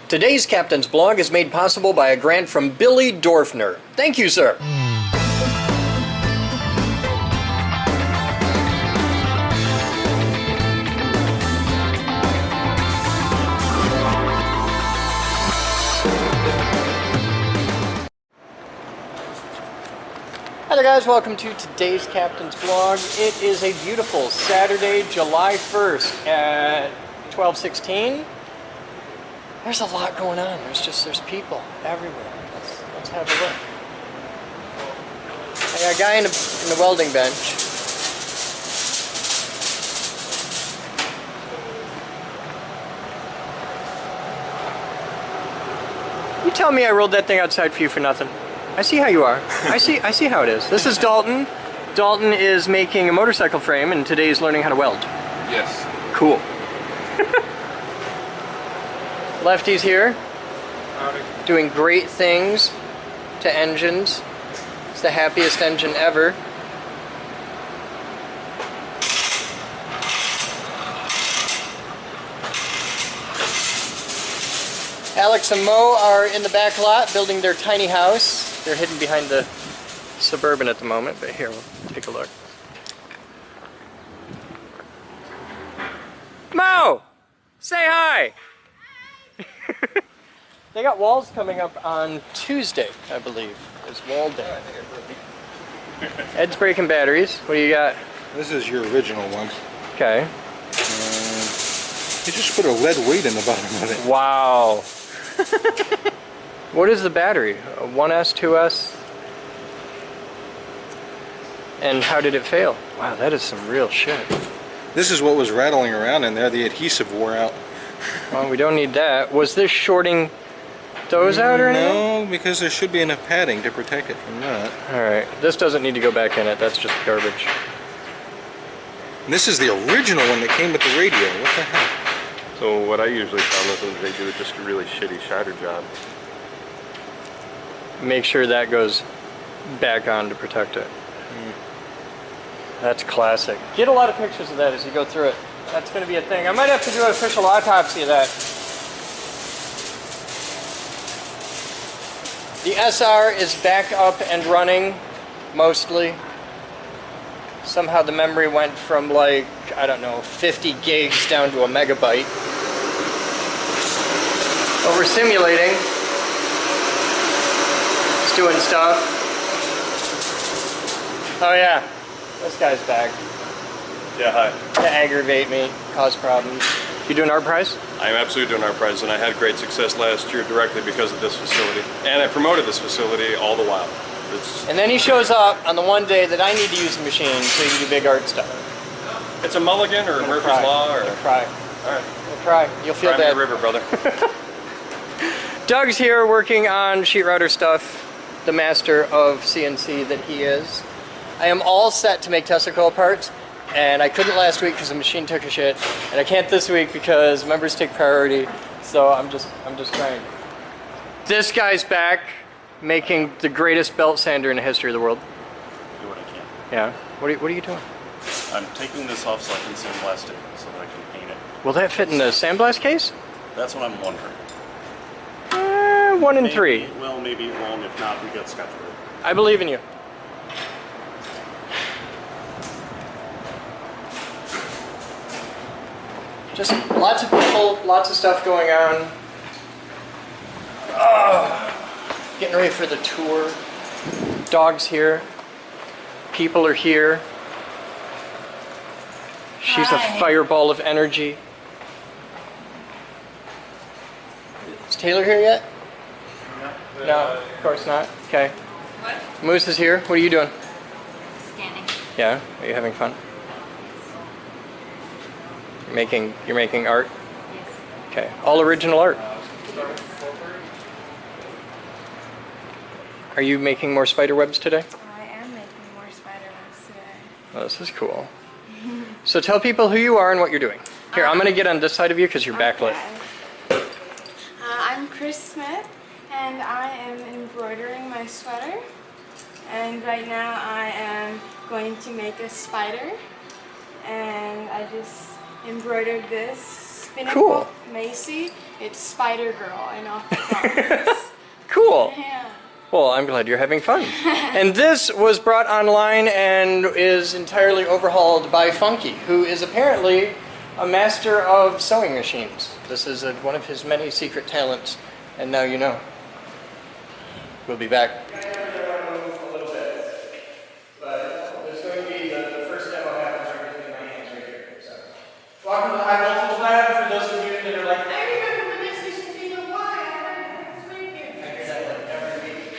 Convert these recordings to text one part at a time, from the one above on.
Today's Captain's Blog is made possible by a grant from Billy Dorfner. Thank you, sir. Hi there guys, welcome to today's Captain's Blog. It is a beautiful Saturday, July 1st at 12:16. There's a lot going on. There's people everywhere. Let's have a look. I got a guy in the welding bench. You tell me I rolled that thing outside for you for nothing. I see how you are. I see how it is. This is Dalton. Dalton is making a motorcycle frame and today he's learning how to weld. Yes. Cool. Lefty's here. Howdy. Doing great things to engines. It's the happiest engine ever. Alex and Mo are in the back lot building their tiny house. They're hidden behind the Suburban at the moment, but here, we'll take a look. Mo! Say hi! They got walls coming up on Tuesday, I believe. It's wall day. Ed's breaking batteries. What do you got? This is your original one. Okay. You just put a lead weight in the bottom of it. Wow. What is the battery? A 1S, 2S? And how did it fail? Wow, that is some real shit. This is what was rattling around in there. The adhesive wore out. Well, we don't need that. Was this shorting those out or anything? No, because there should be enough padding to protect it from that. Alright, this doesn't need to go back in it. That's just garbage. And this is the original one that came with the radio. What the heck? So what I usually found with them is they do just a really shitty shatter job. Make sure that goes back on to protect it. That's classic. Get a lot of pictures of that as you go through it. That's going to be a thing. I might have to do an official autopsy of that. The SR is back up and running, mostly. Somehow the memory went from like, I don't know, 50 gigs down to a megabyte. But we're simulating. It's doing stuff. Oh yeah, this guy's back. Yeah, hi. To aggravate me, cause problems. You doing Art Prize? I am absolutely doing our prize, and I had great success last year directly because of this facility. And I promoted this facility all the while. And then he shows up on the one day that I need to use the machine so you can do big art stuff. It's a mulligan or Murphy's Law or... Cry. Alright. Cry. You'll feel Cry me bad. a river, brother. Doug's here working on sheet router stuff, the master of CNC that he is. I am all set to make Tesla coil parts, and I couldn't last week because the machine took a shit, and I can't this week because members take priority, so I'm just trying. This guy's back, making the greatest belt sander in the history of the world. Do what I can. Yeah. What are you doing? I'm taking this off so I can sandblast it so that I can paint it. Will that fit in the sandblast case? That's what I'm wondering. 1 in 3. Well, maybe it won't. If not, we got Scotch Brite. I believe in you. Just lots of people, lots of stuff going on. Getting ready for the tour. Dog's here. People are here. She's a fireball of energy. Is Taylor here yet? No, of course not. Okay. What? Moose is here. What are you doing? Scanning. Yeah? Are you having fun? You're making art? Yes. Okay. All original art. Are you making more spider webs today? I am making more spider webs today. Oh, this is cool. So tell people who you are and what you're doing. Here, I'm going to get on this side of you because you're backlit. I'm Chris Smith, and I am embroidering my sweater. And right now I am going to make a spider. And I just embroidered this spinning Cool. Macy, It's Spider Girl in Aquaponics. Cool. Yeah. Well, I'm glad you're having fun. And this was brought online and is entirely overhauled by Funky, who is apparently a master of sewing machines. This is one of his many secret talents, and now you know. We'll be back. Welcome to the High Voltage Lab. For those of you that are like, I remember when this used to be the Y. I hear that like every week.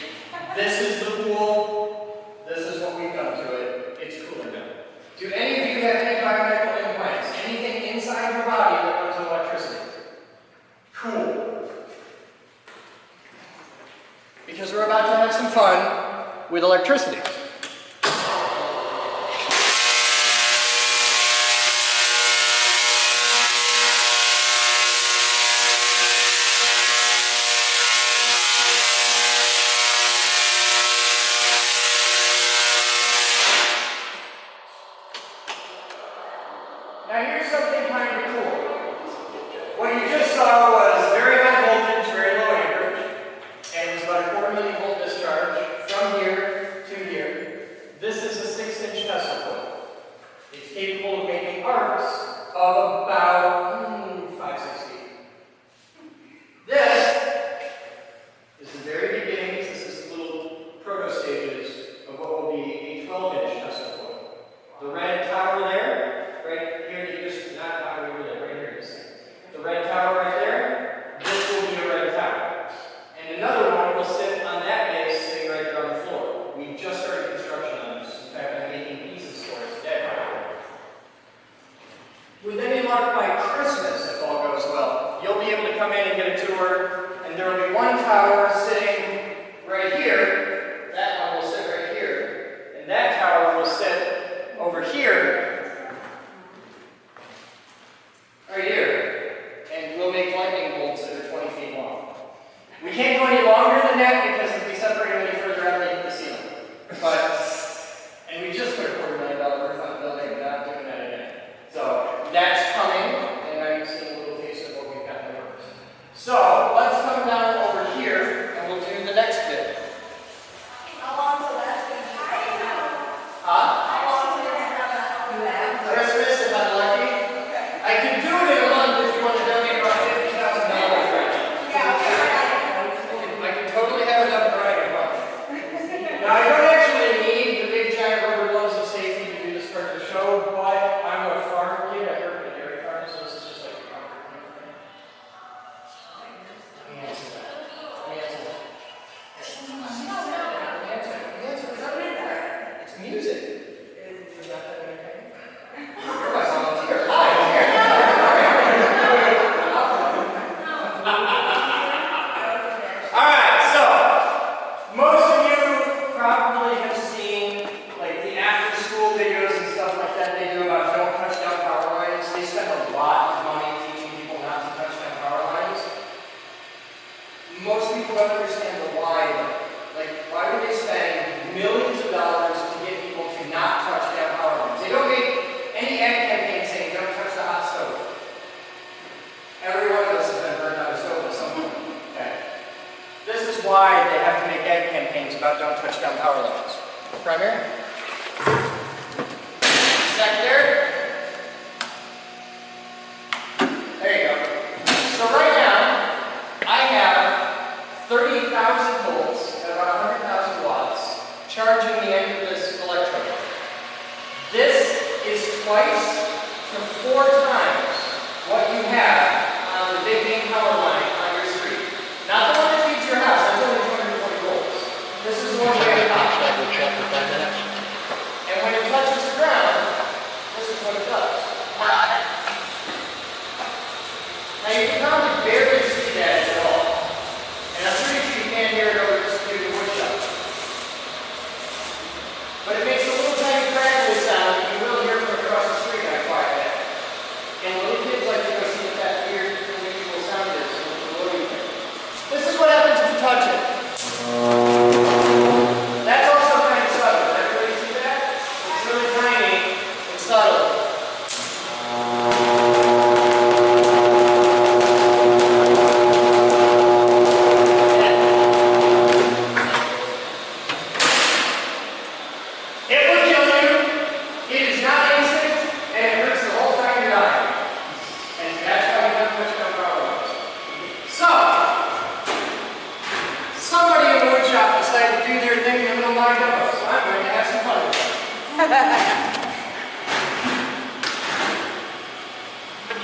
This is the pool. This is what we've done to it. It's cooling down. Do any of you have any biomedical implants? Anything inside your body that runs on electricity? Cool. Because we're about to have some fun with electricity. Now here's something kind of cool. What you just saw was very high voltage, very low amperage, and it was about a 4 millivolt discharge from here to here. This is a 6-inch Tesla coil. It's capable of making arcs of about 5-6 feet. This is the very beginnings. This is the little proto stages of what will be a 12-inch Tesla coil. The red tower there, right here, you just not tower over there, right here, you see. The red tower right there, this will be a red tower. And another one will sit on that base, sitting right there on the floor. We just started construction on this. In fact, I'm making pieces for it today. Within a mark by Christmas, if all goes well, you'll be able to come in and get a tour, and there will be one tower sitting right here. That one will sit right here. And that tower will sit over here, right here. And we'll make lightning bolts that are 20 feet long. We can't go any longer than that because if we separate them any further out, they hit the ceiling. And we just put a $250,000 roof on the building, we're not doing that again. So that's coming, and I'm seeing a little taste of what we've got in the works. So let's come down over here, and we'll do the next bit. How long will that be? Huh? How long will that be? Christmas, if I'm lucky. I can do it in a month if you want to donate about $50,000 right now. I can totally have it up and running in a month. Now, I don't actually need the big giant rubber gloves of safety to do this part of the show, but I'm a farm kid. I work at a dairy farm, so this is just like a comfort thing for me. Let me answer that. Let me answer that. It's music. Is that entertaining? You're my volunteer. Hi, I'm here. Alright, so most of you probably have seen like the after school videos and stuff like that they do about don't touch down power lines. They spend a lot of money teaching people not to touch down power lines. Most people don't understand the why though. Like, why would they spend millions of dollars to get people to not touch down power lines? They don't make any ad campaign saying don't touch the hot stove. Every one of us has been burned out of stove at some point. Okay. This is why they have to make ad campaigns about don't touch down power lines. Primary. Secondary. There you go. So right now, I have 30,000 volts at about 100,000 watts charging the end of this electrode. This is twice to 4 times what you have on the big main power line on your street. Not the one that feeds your house, that's only 240 volts. This is the one way up. And when it touches the ground, this is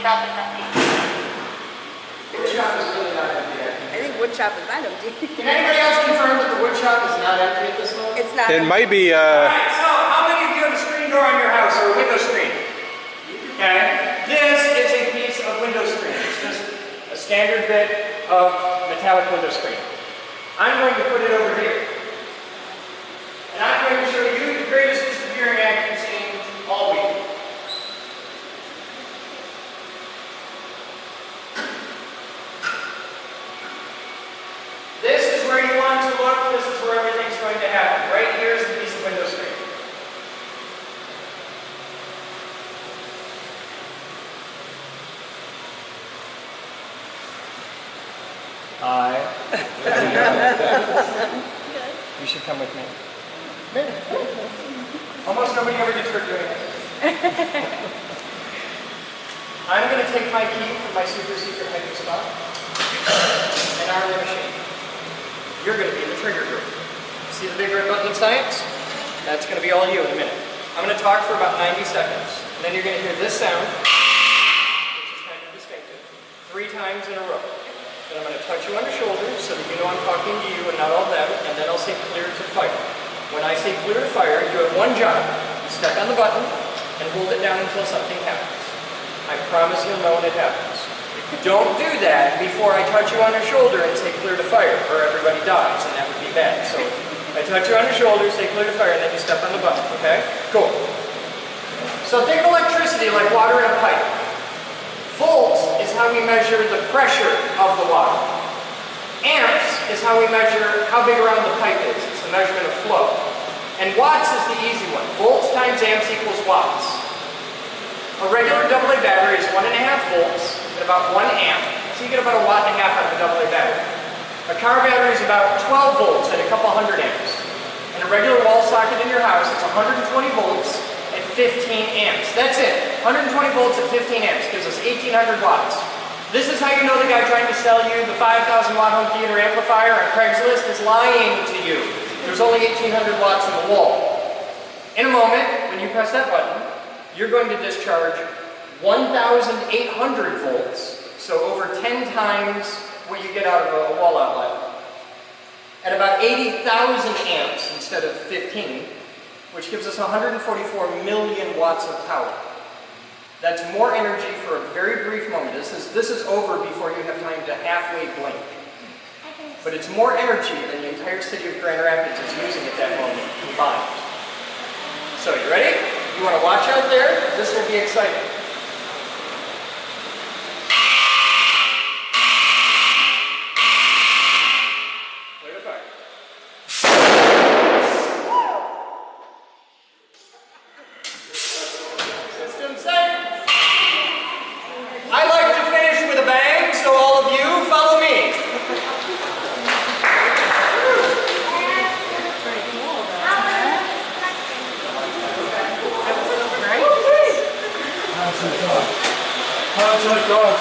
Shop is empty. Wood shop is really not empty. I think wood shop is not empty. Can anybody else confirm that the wood shop is not empty at this moment? It's not. It might be, Alright, so how many of you have a screen door on your house or a window screen? Okay. This is a piece of window screen. It's just a standard bit of metallic window screen. I'm going to put it over here. And I'm going to show you the greatest disappearing act you've seen all week. This is where you want to look. This is where everything's going to happen. Right here is the piece of window screen. Hi. You should come with me. Almost nobody ever gets hurt doing it. I'm going to take my key from my super secret hiding spot and arm the machine. You're going to be the trigger group. See the big red button of science? That's going to be all you in a minute. I'm going to talk for about 90 seconds. And then you're going to hear this sound, which is kind of distinctive, 3 times in a row. Then I'm going to touch you on the shoulder so that you know I'm talking to you and not all them, and then I'll say clear to fire. When I say clear to fire, you have one job. You step on the button and hold it down until something happens. I promise you'll know when it happens. Don't do that before I touch you on the shoulder and say clear to fire, or everybody dies, and that would be bad. So I touch you on the shoulder, say clear to fire, and then you step on the button, okay? Cool. So think of electricity like water in a pipe. Volts is how we measure the pressure of the water. Amps is how we measure how big around the pipe is. It's the measurement of flow. And watts is the easy one. Volts times amps equals watts. A regular AA battery is 1.5 volts at about 1 amp. So you get about 1.5 watts out of a AA battery. A car battery is about 12 volts at a couple hundred amps. And a regular wall socket in your house is 120 volts at 15 amps. That's it. 120 volts at 15 amps gives us 1,800 watts. This is how you know the guy trying to sell you the 5,000 watt home theater amplifier on Craigslist is lying to you. There's only 1,800 watts in the wall. In a moment, when you press that button, you're going to discharge 1,800 volts, so over 10 times what you get out of a wall outlet, at about 80,000 amps instead of 15, which gives us 144 million watts of power. That's more energy for a very brief moment. This is over before you have time to halfway blink. But it's more energy than the entire city of Grand Rapids is using at that moment combined. So you ready? You want to watch out there? This will be exciting. Clear to fire. System set. I like to finish with a bang, so all of you follow me. How's that dog?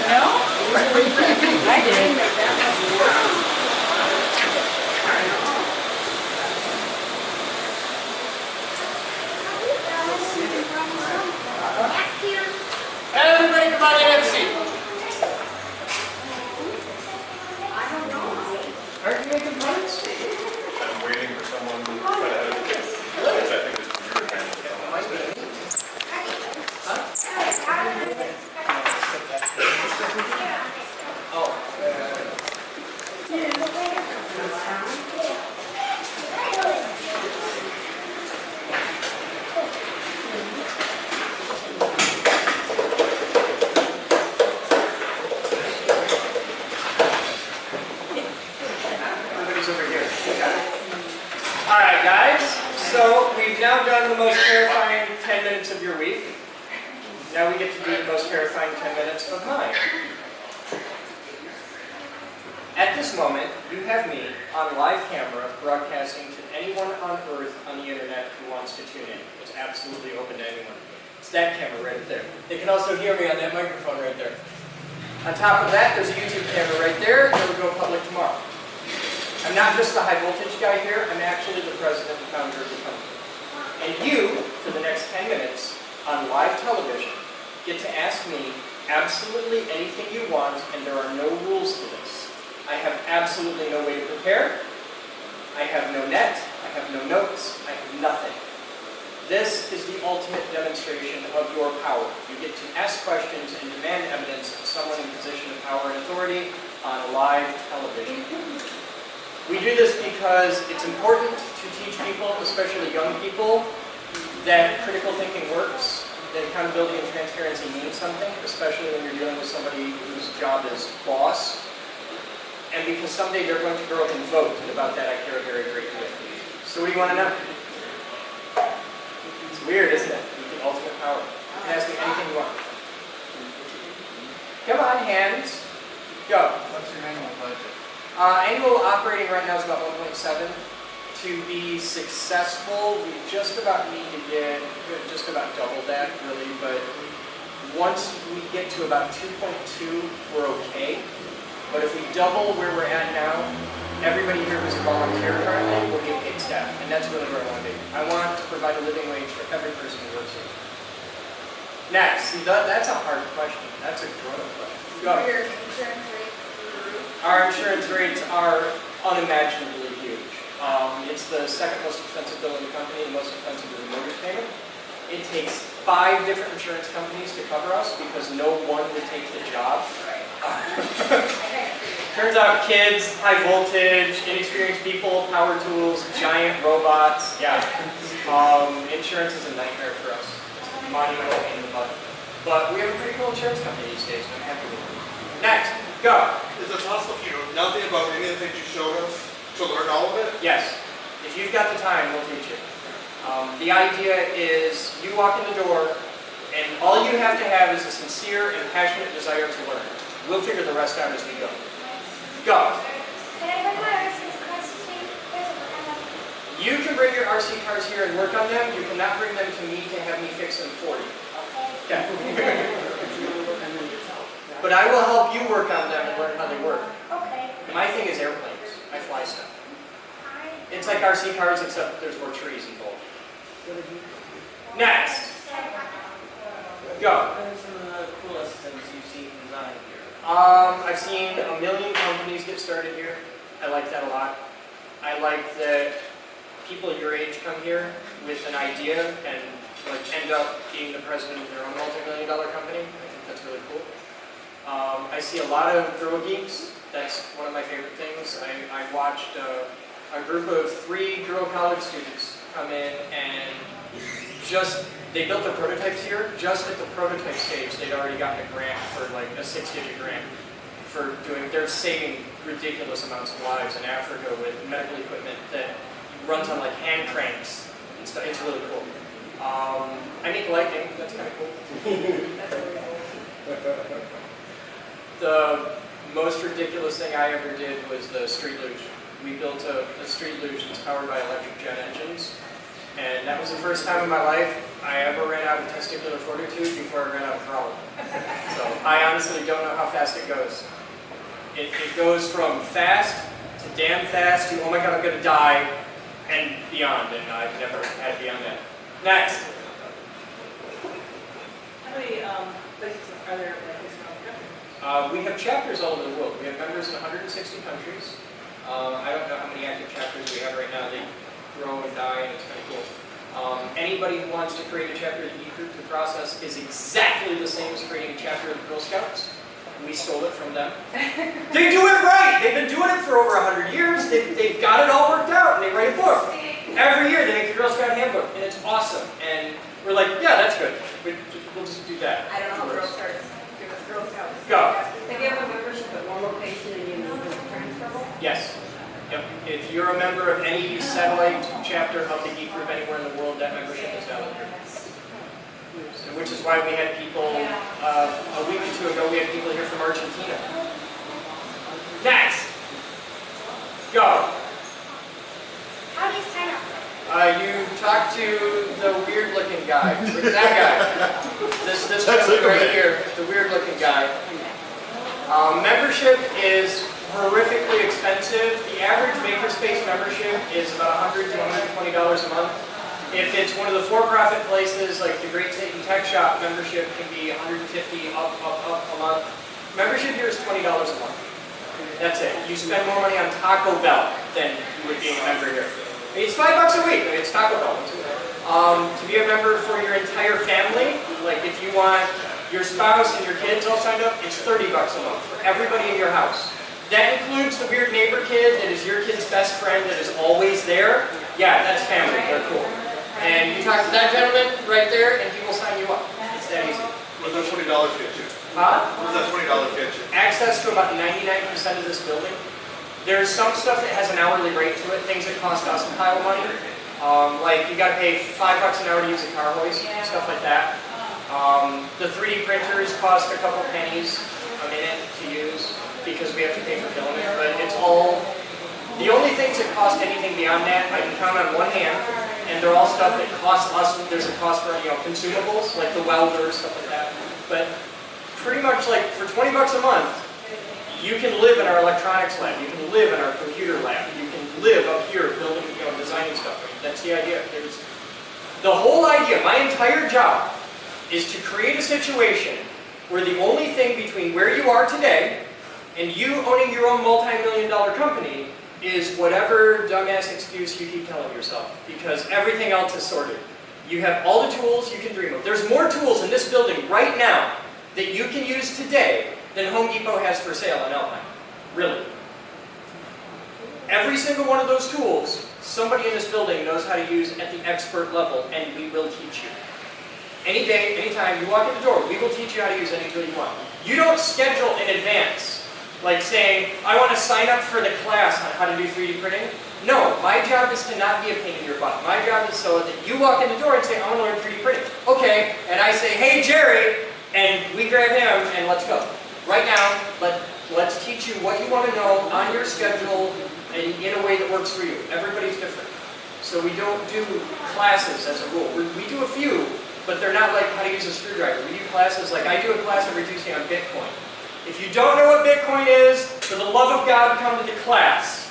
No? I did. Everybody come on in and have a seat. Aren't you making parts? I'm waiting for someone to cut ahead of me. Which I think is your kind of Everybody's over here. Alright guys, so we've now done the most terrifying 10 minutes of your week. Now we get to do the most terrifying 10 minutes of mine. At this moment, you have me on live camera broadcasting to anyone on Earth on the internet who wants to tune in. It's absolutely open to anyone. It's that camera right there. They can also hear me on that microphone right there. On top of that, there's a YouTube camera right there that will go public tomorrow. I'm not just the high voltage guy here, I'm actually the president and founder of the company. And you, for the next 10 minutes, on live television, get to ask me absolutely anything you want, and there are no rules to this. I have absolutely no way to prepare. I have no net. I have no notes. I have nothing. This is the ultimate demonstration of your power. You get to ask questions and demand evidence of someone in position of power and authority on live television. We do this because it's important to teach people, especially young people, that critical thinking works, that accountability and transparency means something, especially when you're dealing with somebody whose job is boss. And because someday they're going to grow up and vote, and about that I care a very great deal. So what do you want to know? It's weird, isn't it? The ultimate power. You can ask me anything you want. Come on, hands. Go. What's your annual budget? Annual operating right now is about 1.7. To be successful, we just about need to get, just about double that, really, but once we get to about 2.2, we're okay. But if we double where we're at now, everybody here who's a volunteer currently will be a paid staff, and that's really where I want to be. I want to provide a living wage for every person who works here. Next, see, that's a hard question. That's a grown-up question. Go. Your insurance rates through the roof? Our insurance rates are unimaginably huge. It's the second most expensive bill in the company. The most expensive is a mortgage payment. It takes 5 different insurance companies to cover us because no one would take the job. Turns out kids, high voltage, inexperienced people, power tools, giant robots. Yeah. Insurance is a nightmare for us. It's a monumental pain in the butt. But we have a pretty cool insurance company these days, and I'm happy with it. Next, go. Is it possible if you know nothing about any of the things you showed us to learn all of it? Yes. If you've got the time, we'll teach you. The idea is you walk in the door, and all you have to have is a sincere and passionate desire to learn. We'll figure the rest out as we go. Go. Can I bring my RC cars to you? You can bring your RC cars here and work on them. You cannot bring them to me to have me fix them for you. Okay. Okay. But I will help you work on them and learn how they work. Okay. My thing is airplanes. I fly stuff. It's like RC cars, except there's more trees involved. Next. Go. What are some of the coolest things you've seen designed here? I've seen a million companies get started here. I like that a lot. I like that people your age come here with an idea and like end up being the president of their own multi-million-dollar company. I think that's really cool. I see a lot of drill geeks. That's one of my favorite things. I watched a group of 3 drill college students come in and they built their prototypes here. Just at the prototype stage, they'd already gotten a grant for like a 6-digit grant for they're saving ridiculous amounts of lives in Africa with medical equipment that runs on like hand cranks and stuff. It's really cool. I make lighting, that's kind of cool. That's really cool. The most ridiculous thing I ever did was the street luge. We built a street luge that's powered by electric jet engines. And that was the first time in my life I ever ran out of testicular fortitude before I ran out of throttle. So I honestly don't know how fast it goes. It goes from fast to damn fast to, oh my god, I'm going to die, and beyond. And I've never had beyond that. Next. How many places are there like this around the country? We have chapters all over the world. We have members in 160 countries. I don't know how many active chapters we have right now. They grow and die, and it's kind of cool. Anybody who wants to create a chapter of the Geek Group, the process is exactly the same as creating a chapter of the Girl Scouts. We stole it from them. They do it right! They've been doing it for over 100 years. They've got it all worked out, and they write a book. Every year they make the Girl Scout handbook, and it's awesome. And we're like, yeah, that's good. We'll just do that. I don't know how Girl Scouts. Girl Scouts. Go. If you have a membership at one location and you move to transferable? Yes. Yep. If you're a member of any satellite chapter of the Geek Group anywhere in the world, that membership is valid here. So, which is why we had people, a week or 2 ago, we had people here from Argentina. Next! Go! How do you sign up? You talk to the weird-looking guy. That guy. This gentleman right here, the weird-looking guy. Membership is horrifically expensive. The average makerspace membership is about $100 to $120 a month. If it's one of the for-profit places like the Great Satan Tech Shop, membership can be $150 up a month. Membership here is $20 a month. That's it. You spend more money on Taco Bell than you would being a member here. It's $5 a week. It's Taco Bell. To be a member for your entire family, like if you want your spouse and your kids all signed up, it's $30 a month for everybody in your house. That includes the weird neighbor kid that is your kid's best friend that is always there. Yeah, that's family. They're cool. And you talk to that gentleman right there, and he will sign you up. It's that easy. What does that $20 get you? Huh? What does that $20 get you? Access to about 99% of this building. There's some stuff that has an hourly rate to it, things that cost us a pile of money. Like you got to pay $5 an hour to use a car hoist, stuff like that. The 3D printers cost a couple pennies a minute to use because we have to pay for filming, but it's all, the only things that cost anything beyond that, I can count on one hand, and they're all stuff that costs us, there's a cost for, consumables, like the welder, stuff like that. But pretty much like for $20 a month, you can live in our electronics lab, you can live in our computer lab, you can live up here building, designing stuff. That's the idea. The whole idea, my entire job, is to create a situation where the only thing between where you are today and you owning your own multi-million-dollar company is whatever dumbass excuse you keep telling yourself, because everything else is sorted. You have all the tools you can dream of. There's more tools in this building right now that you can use today than Home Depot has for sale in Alpine. Really. Every single one of those tools, somebody in this building knows how to use at the expert level, and we will teach you. Any day, anytime you walk in the door, we will teach you how to use any tool you want. You don't schedule in advance, like saying, I want to sign up for the class on how to do 3D printing. No, my job is to not be a pain in your butt. My job is so that you walk in the door and say, I want to learn 3D printing. Okay, and I say, hey Jerry, and we grab him and let's go. Right now, let's teach you what you want to know on your schedule and in a way that works for you. Everybody's different. So we don't do classes as a rule. We do a few, but they're not like how to use a screwdriver. We do classes like, I do a class every Tuesday on Bitcoin. If you don't know what Bitcoin is, for the love of God, come to the class.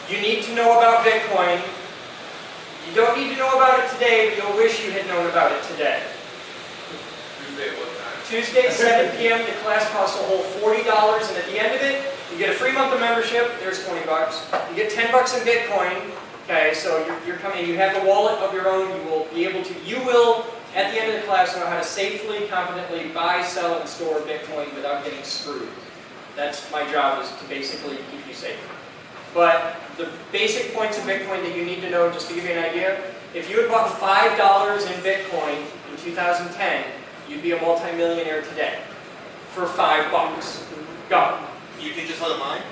You need to know about Bitcoin. You don't need to know about it today, but you'll wish you had known about it today. Tuesday at what time? Tuesday, 7 p.m. The class costs a whole $40, and at the end of it, you get a free month of membership. There's $20. You get $10 in Bitcoin. Okay, so you're coming. You have a wallet of your own. You will be able to. You will, at the end of the class, know how to safely, competently buy, sell, and store Bitcoin without getting screwed. That's my job, is to basically keep you safe. But the basic points of Bitcoin that you need to know, just to give you an idea, if you had bought $5 in Bitcoin in 2010, you'd be a multimillionaire today for $5. Go. You can just let it mine?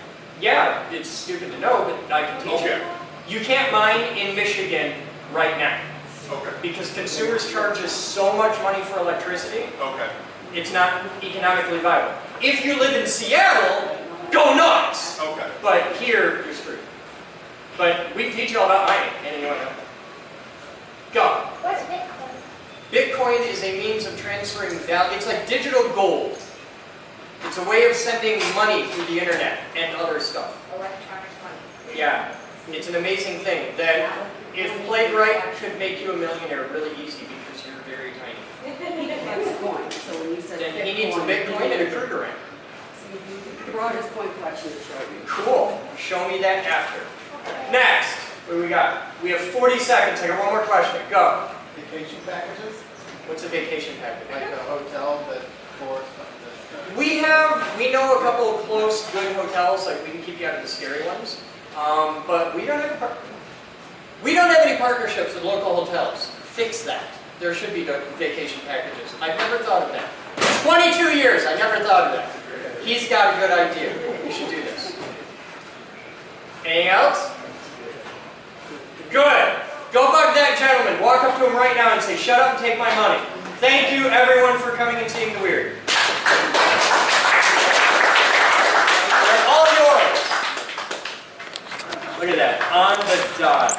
Yeah, it's stupid to know, but I can teach you. You can't mine in Michigan right now. Okay. Because consumers charge us so much money for electricity, Okay. it's not economically viable. If you live in Seattle, go nuts! Okay. But here, you're screwed. But we can teach you all about mining, and you want to know. Go. What's Bitcoin? Bitcoin is a means of transferring value. It's like digital gold. It's a way of sending money through the internet and other stuff. Electronic money. Yeah, it's an amazing thing that, if played right, could make you a millionaire really easy because you're very tiny. He has a coin, so when you said Then he needs a Bitcoin and a Krugerrand. He brought his coin collection to show you. Cool. Show me that after. Next, what do we got? We have 40 seconds. I got one more question. Go. Vacation packages? What's a vacation package? Like a hotel that for stuff. We know a couple of close, good hotels. Like we can keep you out of the scary ones. But we don't have any partnerships with local hotels. Fix that. There should be vacation packages. I've never thought of that. 22 years, I never thought of that. He's got a good idea. We should do this. Anything else? Good. Go bug that gentleman. Walk up to him right now and say, shut up and take my money. Thank you, everyone, for coming and seeing the weird. They're all yours. Look at that. On the dot.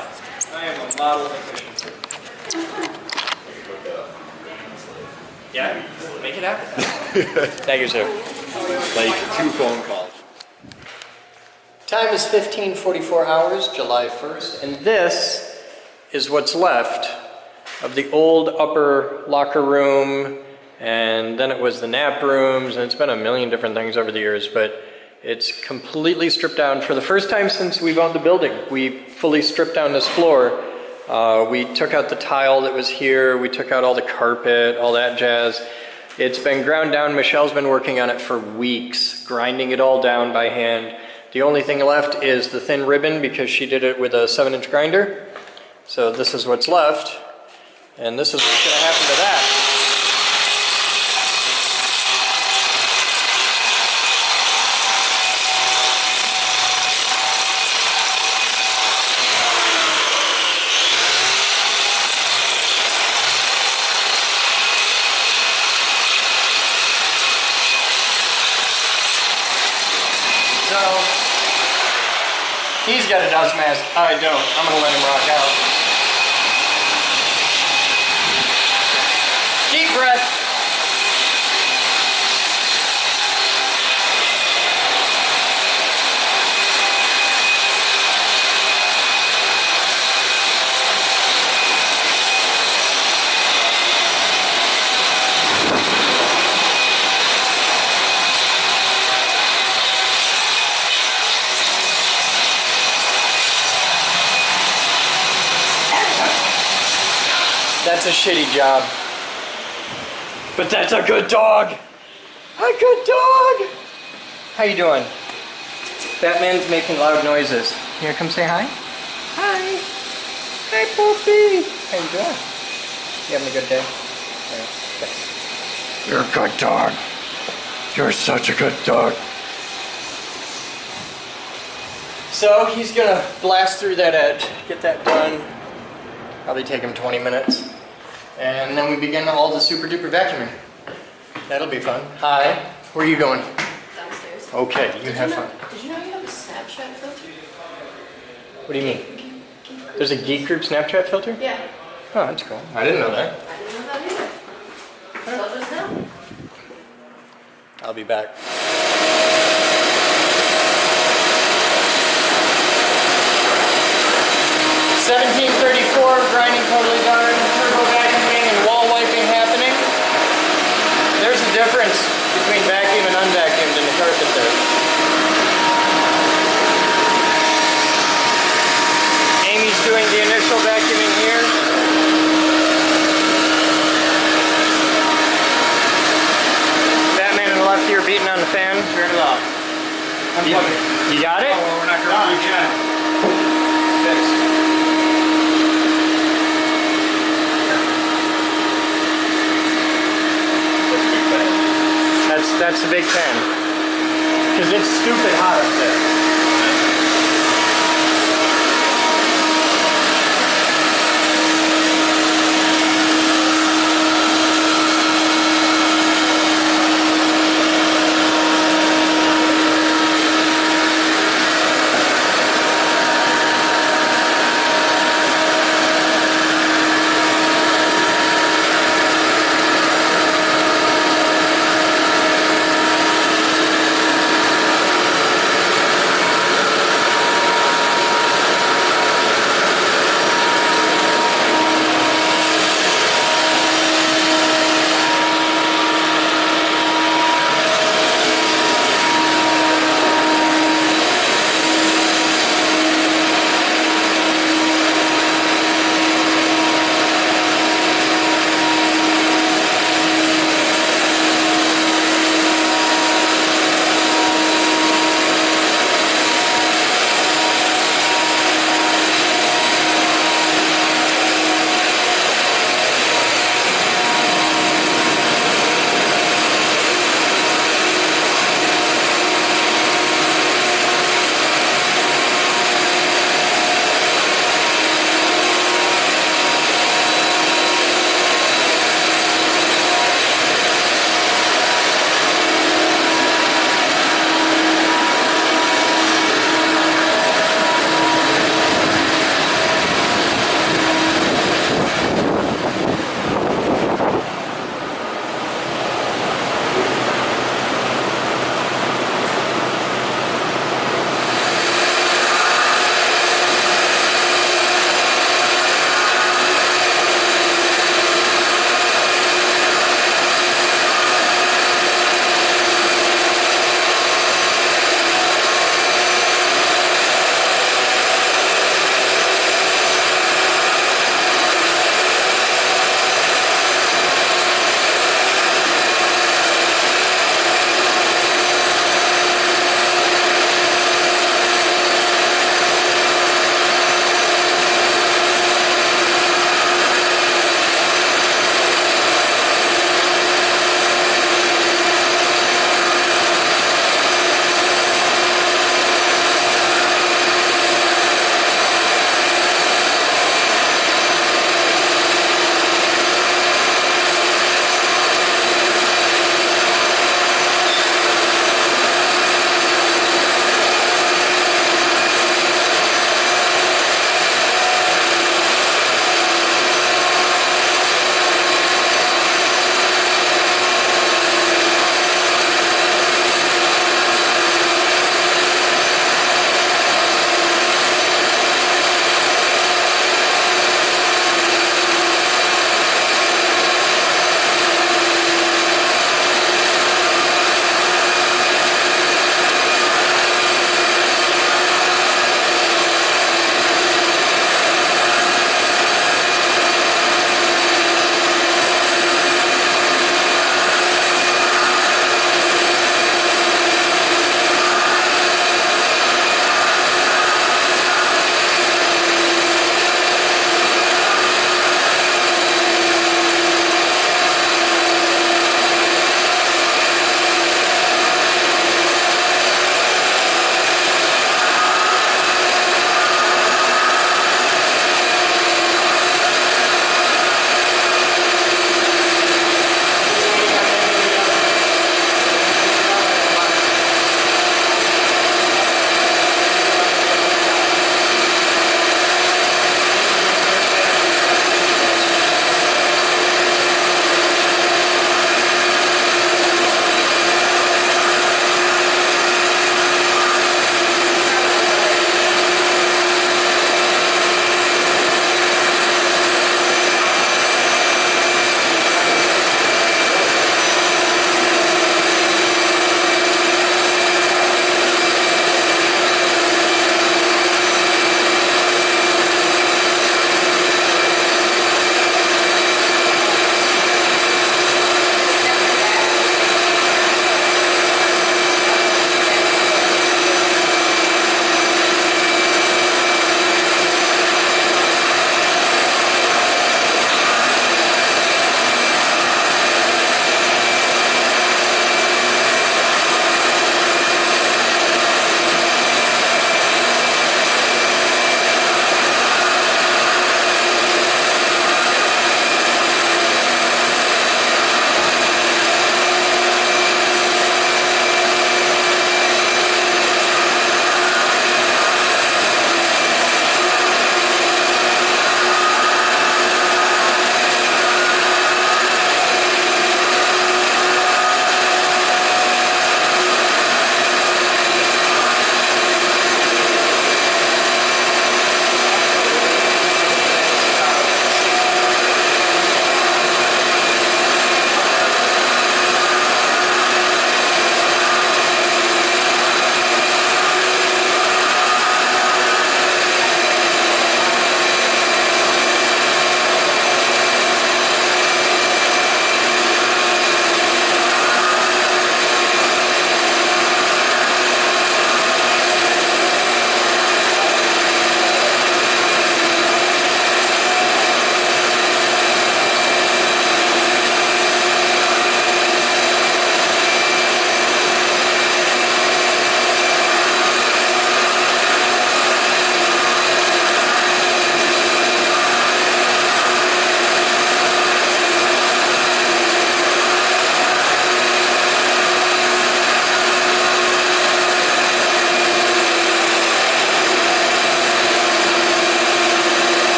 I am a model of efficiency. Yeah? Make it happen. Thank you, sir. Like 2 phone calls. Time is 15:44 hours, July 1st, and this is what's left of the old upper locker room, and then it was the nap rooms, and it's been a million different things over the years, but it's completely stripped down. For the first time since we've owned the building, we fully stripped down this floor. We took out the tile that was here, we took out all the carpet, all that jazz. It's been ground down. Michelle's been working on it for weeks, grinding it all down by hand. The only thing left is the thin ribbon because she did it with a 7-inch grinder. So this is what's left, and this is what's going to happen to that. He's got a dust mask. I don't. I'm going to let him rock out. Deep breath. That's a shitty job. But that's a good dog. A good dog. How you doing? Batman's making loud noises. Here, come say hi. Hi. Hi, Poopy. How you doing? You having a good day? Okay. You're a good dog. You're such a good dog. So he's gonna blast through that edge, get that done. Probably take him 20 minutes. And then we begin all the super duper vacuuming. That'll be fun. Hi. Where are you going? Downstairs. Okay, you have fun. Did you know you have a Snapchat filter? What do you mean? There's a Geek Group Snapchat filter? Yeah. Oh, that's cool. I didn't know that. I didn't know that either. So just now. I'll be back. 1734, grinding totally done, turbo vacuuming and wall wiping happening. There's a difference between vacuum and unvacuumed in the carpet there. Amy's doing the initial vacuuming here. Batman and the left ear beating on the fan. Turn it off. You got it? Oh, well, we're not going to regen. Fixed. That's the big fan. Because it's stupid hot up there.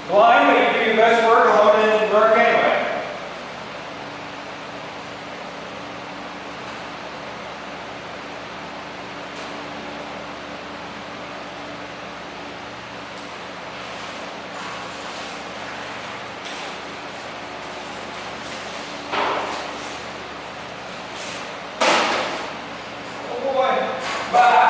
Blind, but you do your best work alone in the dark anyway. Oh boy. Bah!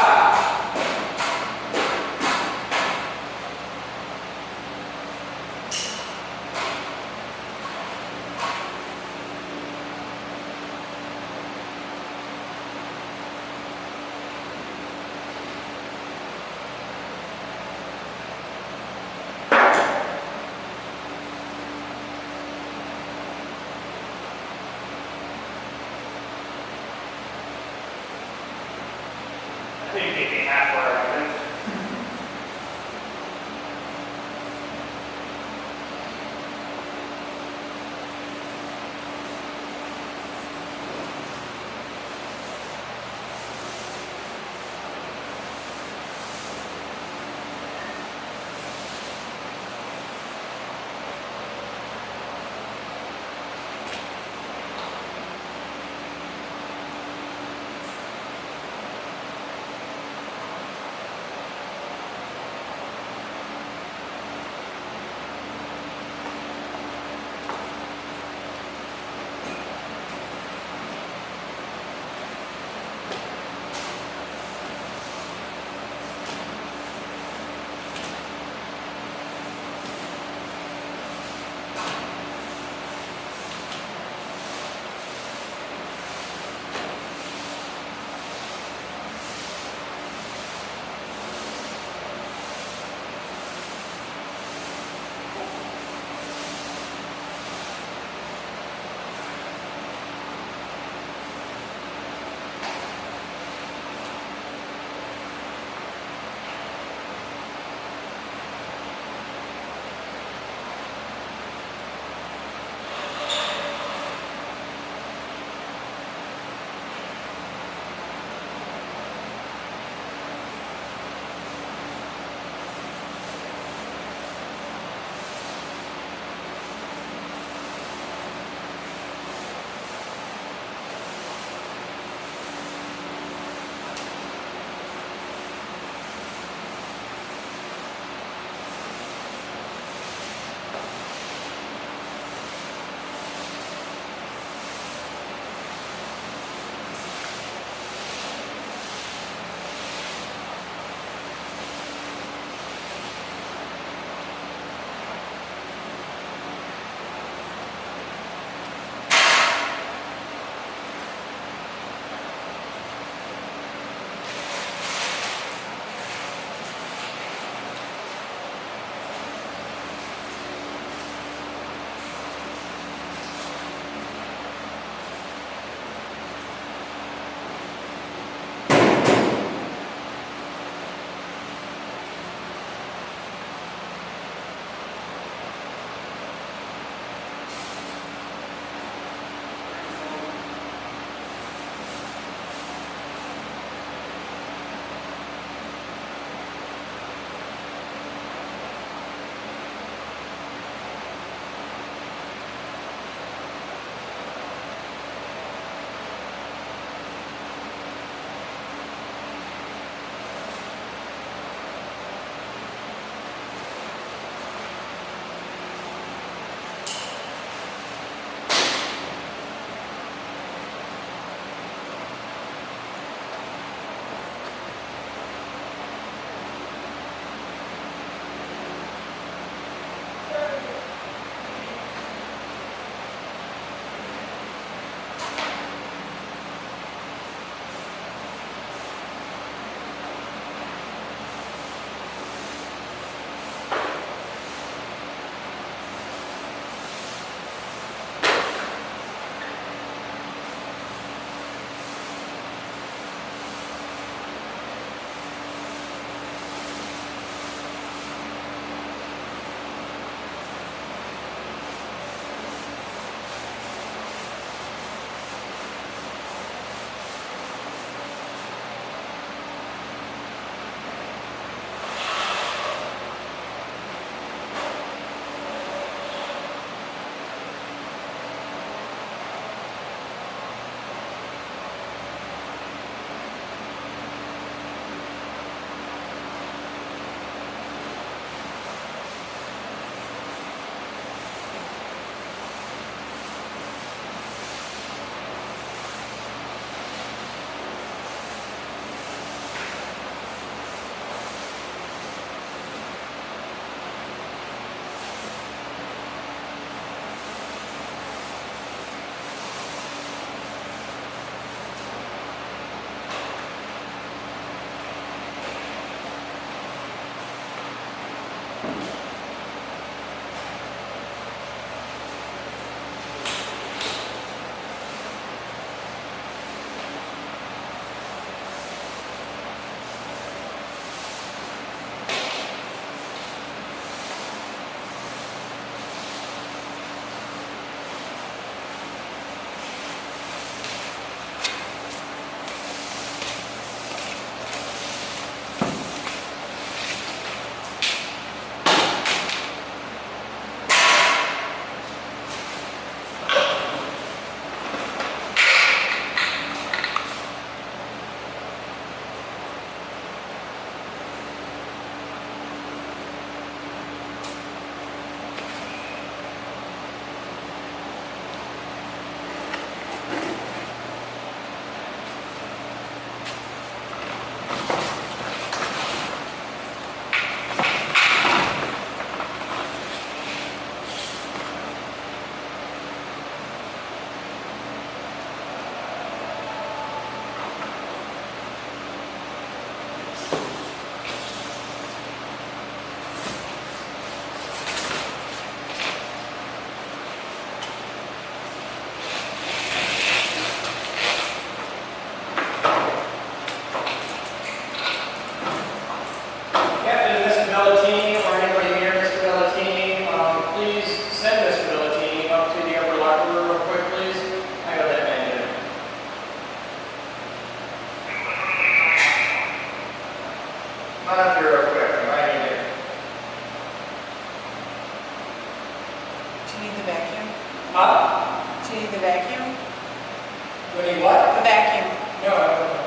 need what? The vacuum. No, I don't know.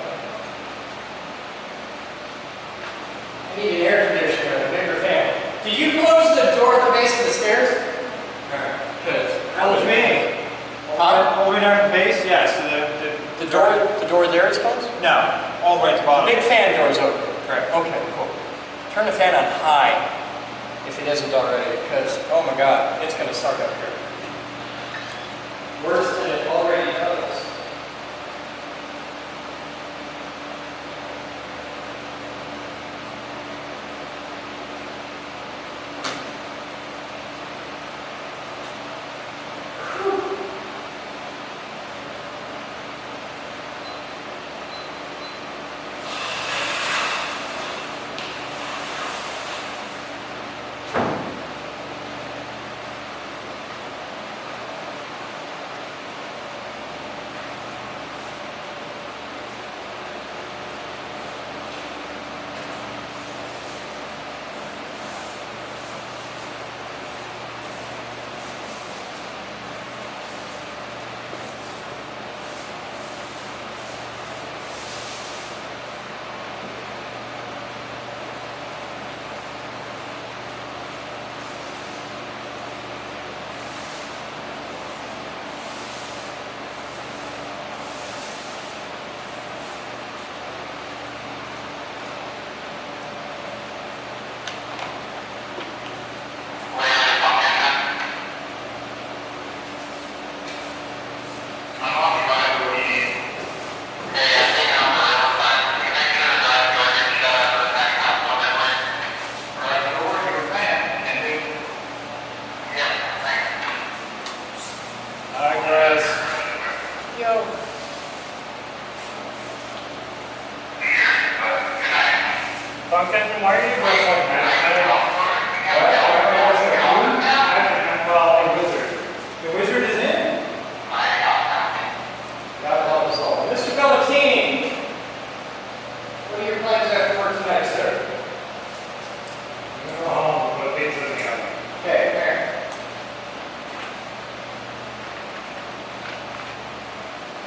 I need an air conditioner and a bigger fan. Did you close the door at the base of the stairs? Alright, good. That was me. Huh? Over there at the base, yes. The door there is closed? No, all the way at the The bottom. big fan door's open. Correct. Okay, cool. Turn the fan on high, if it isn't already, because, oh my god, it's going to suck up here. Worse than it already does. Pumpkin, why are you going like that? Well, the wizard. The wizard is in? God help us all. Mr. Bellatine, what are your plans after work tonight, sir? Oh, but pizza in the oven. Okay, fair.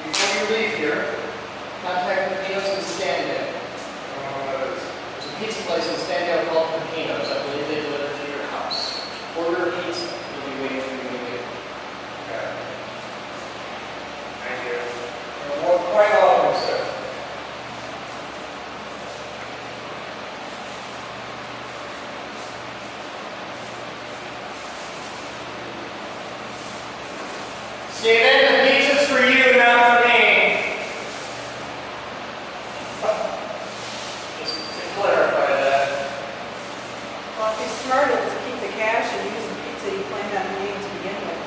Before you leave here, contact the Pinos and Standout. There's a pizza place in Standout called Pinos. I believe they deliver to your house. Order a pizza. We'll be waiting for you to get. Okay. Thank you. You're quite welcome, sir. Steven, the pizza's for you, not for me. Just to clarify that. Well, if he's smart, he'll just keep the cash and use the pizza he planned on eating to begin with.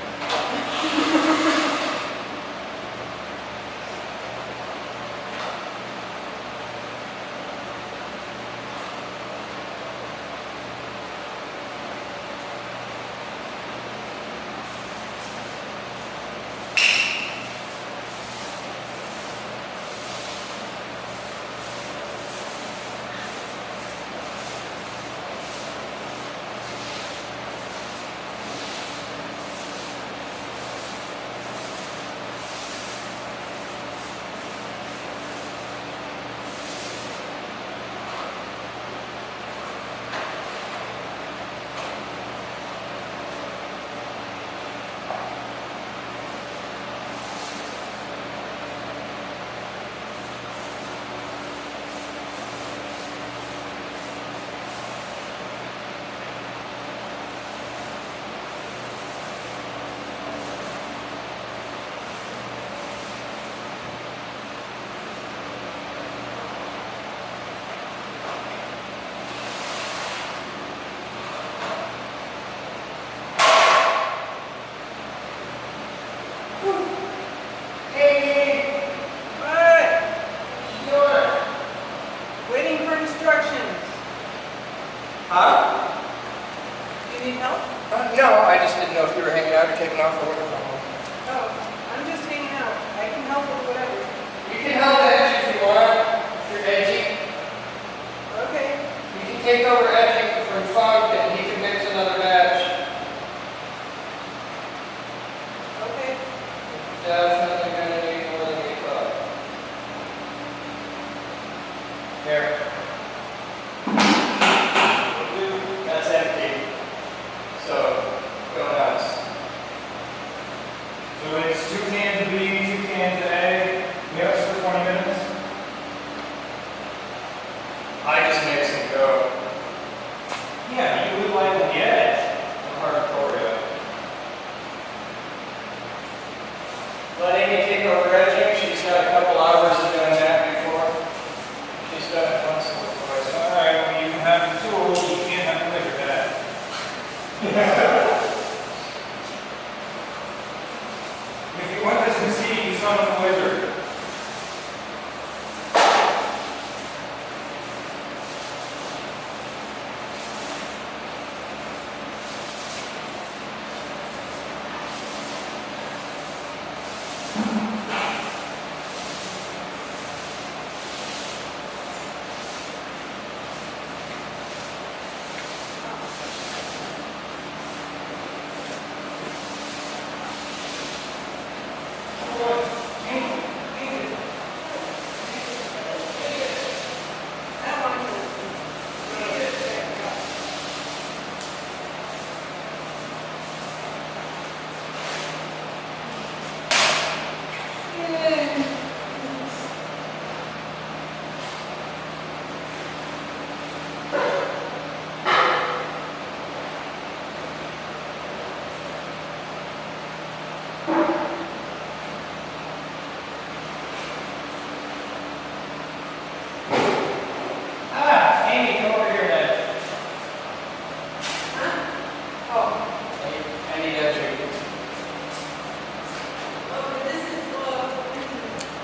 Huh? Do you need help? No, I just didn't know if you were hanging out or taking off or whatever. Oh, I'm just hanging out. I can help with whatever. You can help edge if you want, if you're edgy. Okay. You can take over edging from Funk and he can mix another batch. Okay. Definitely gonna need more than we thought. over edging. She's got a couple hours of doing that before. She's done it once before. So, all right, well, you can have the tool, you can't have to look at that. If you want this to see, you summon the wizard.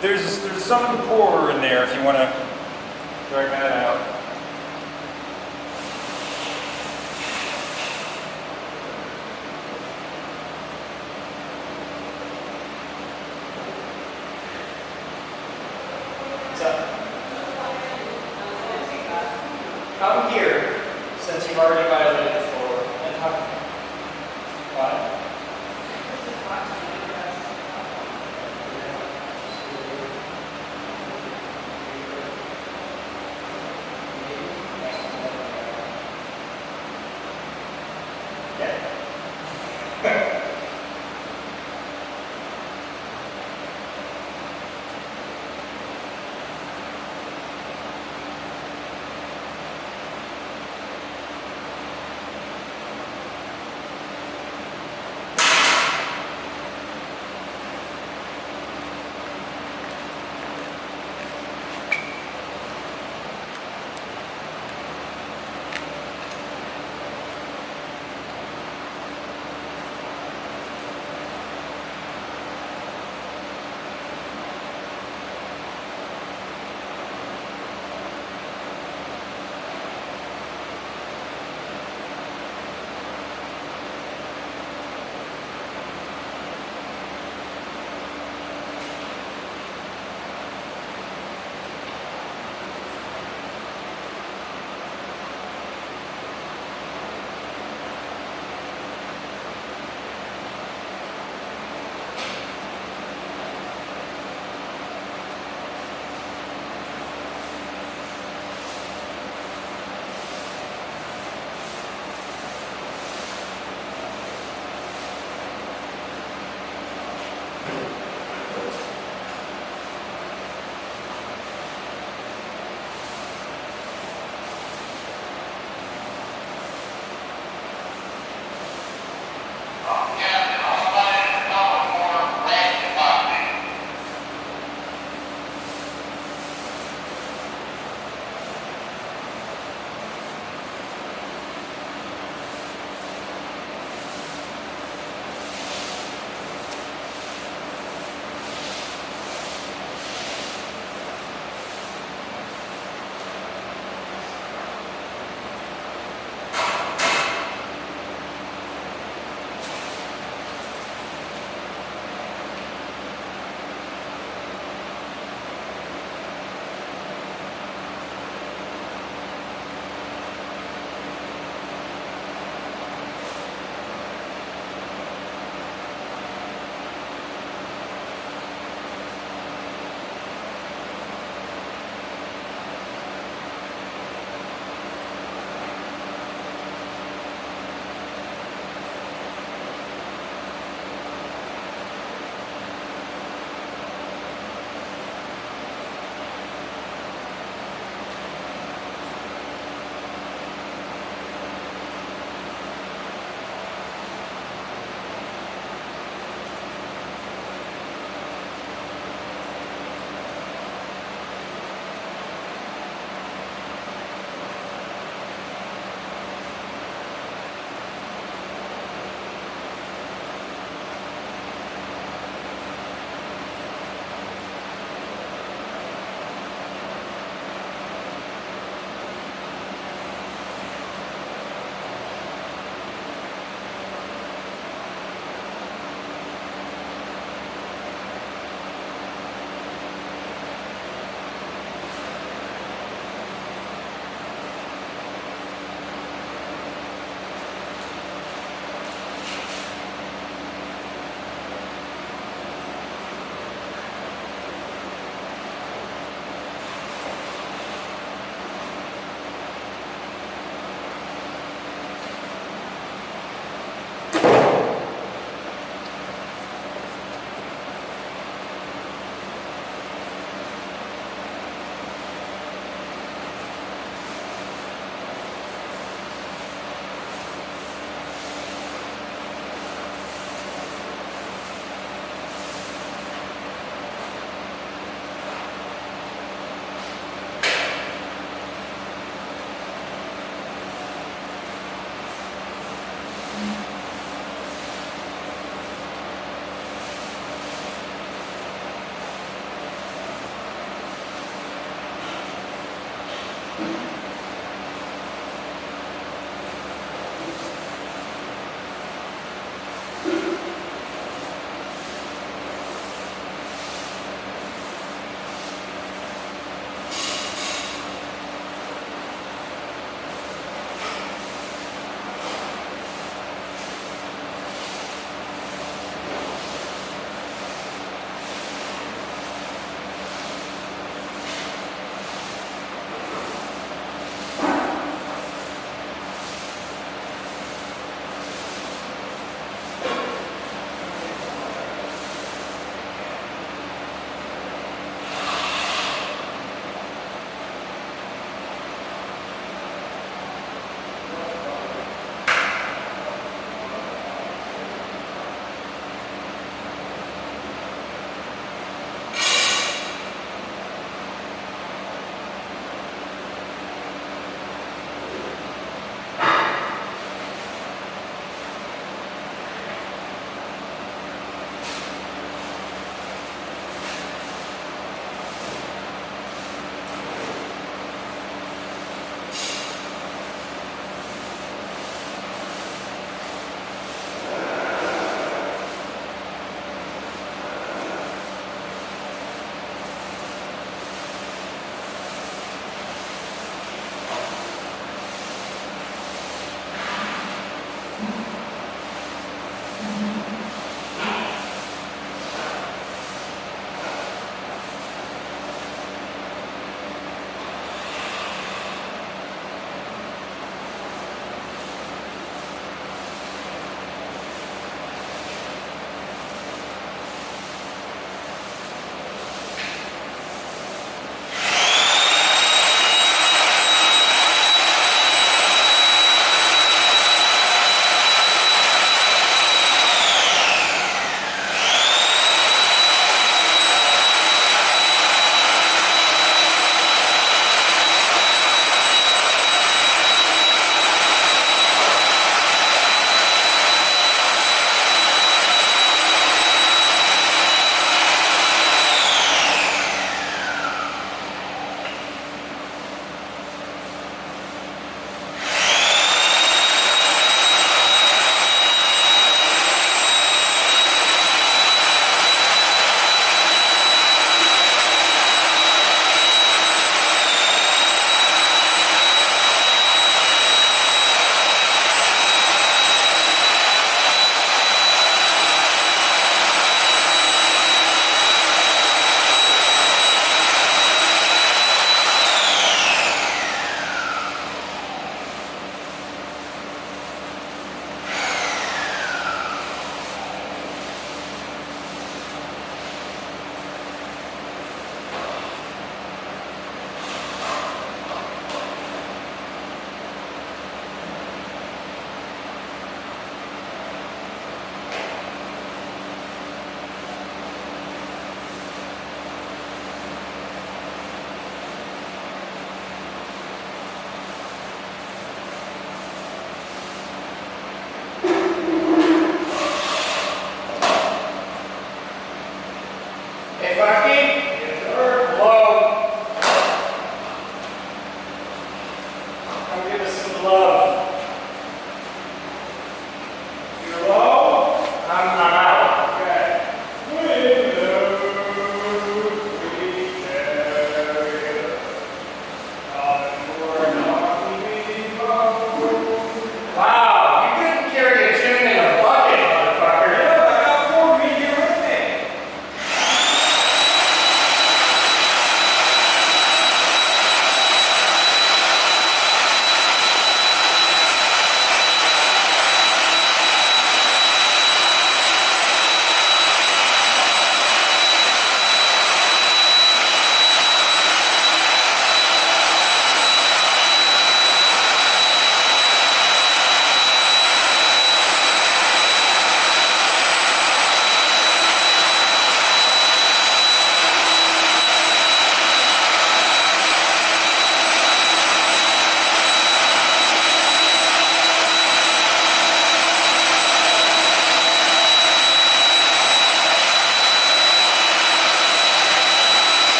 There's some pourer in there if you want to drag that out. What's up? Come here, since you've already violated the floor, and talk to me. Why?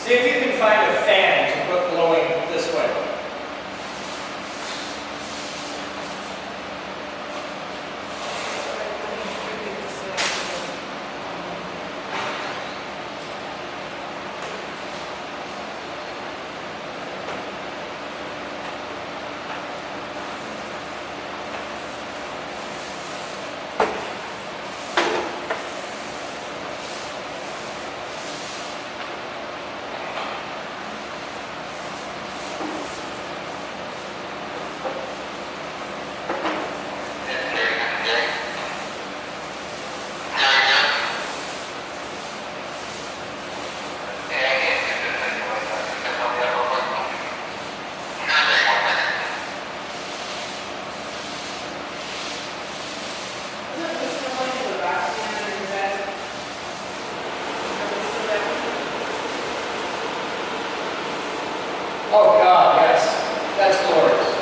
See if you can find a fan to put blowing this way. Oh God, yes. That's glorious.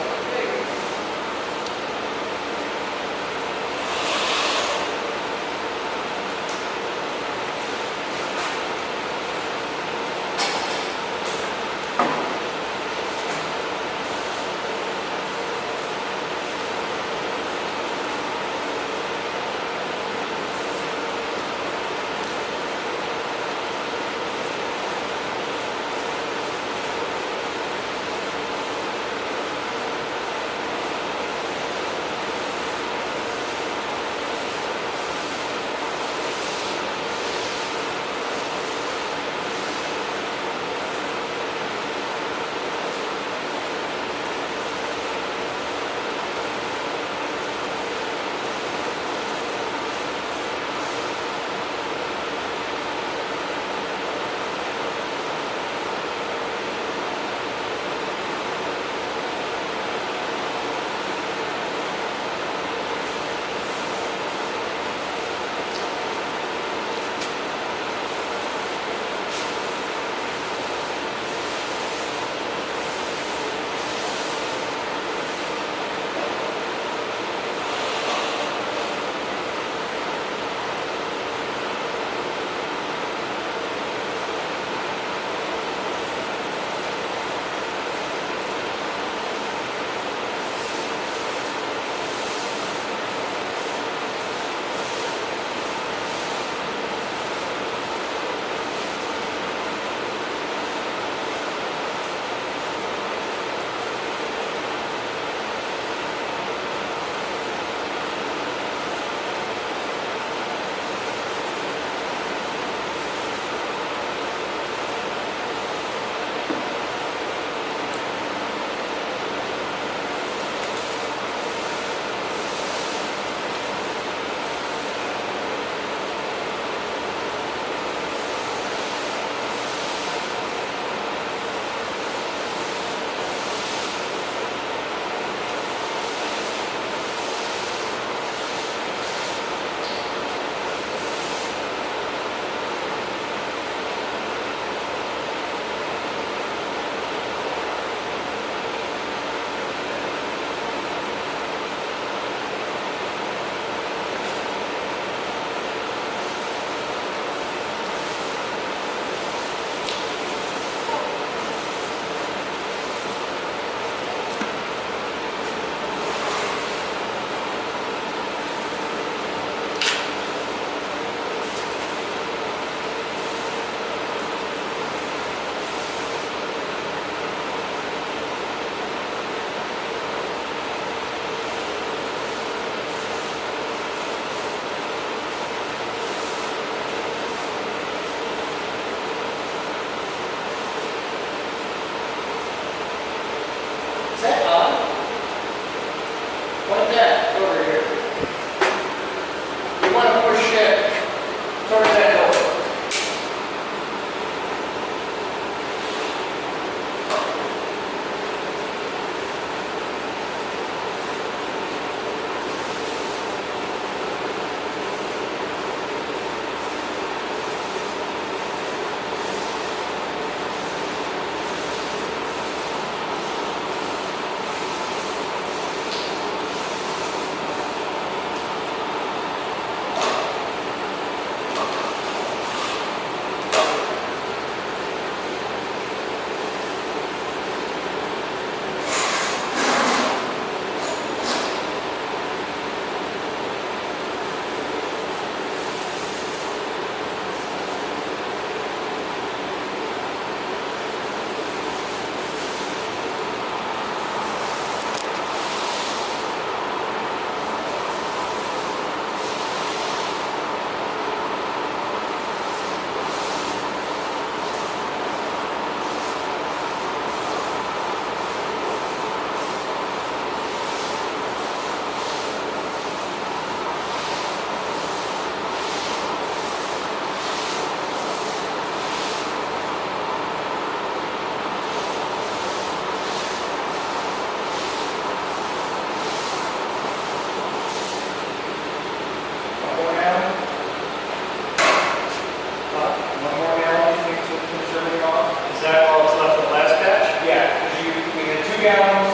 gallons,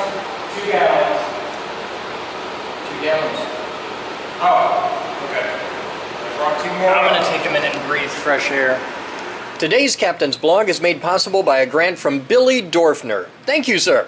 2 gallons. 2 gallons. Oh, okay. I brought 2 more. I'm going to take a minute and breathe fresh air. Today's Captain's Blog is made possible by a grant from Billy Dorfner. Thank you, sir.